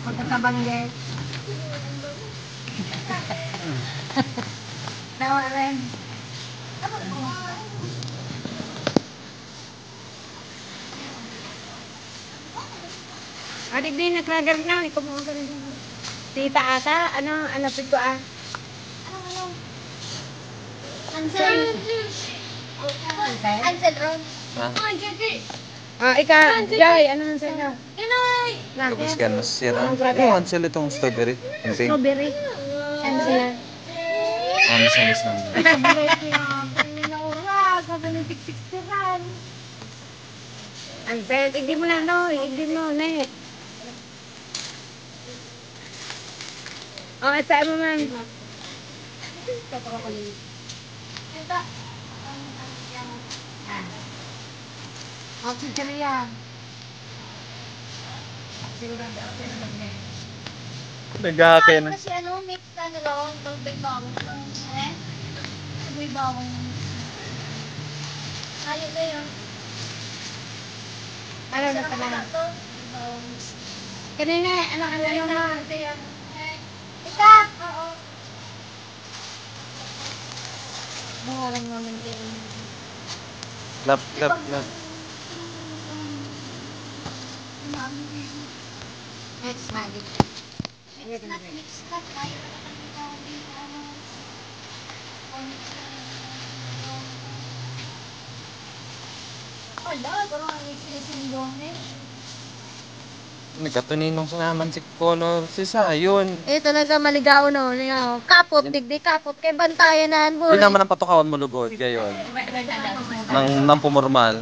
Pagkakabangge. Nawa rin. Adik din, nakragar na. Ikaw mo ka rin. Tita ata, ano pito ah? Ano? Ansel. Ansel Ron. Jai, ano nang sa'yo? Inay! Tapos ka nasira. Yung Ansel itong strawberry. Strawberry. Ansel. Miss na. Ansel, hindi mo na, no? Hindi mo, net. Oh, saan mo man? Oh, chichirya. Nag-happy na. Kasi ano, mix na nilawang tubig bawang. Tubig bawang. Ayun na yun. Ano na pala? Kanina, ano yung mga? Ika! Oo. Buharang naman din. Lap. It's magic. It's not mixed cut. Ayaw na naman yung tawagin ko ano. Wala, parang ang isinisiligong eh. Nagkatuninong sa naman si Color. Si Sayon. Talaga maligaw no. Kapot, digdi kapot. Kay bantayan na. Hindi naman ang patukawan mo lugod. Gayon. Nang pumormal.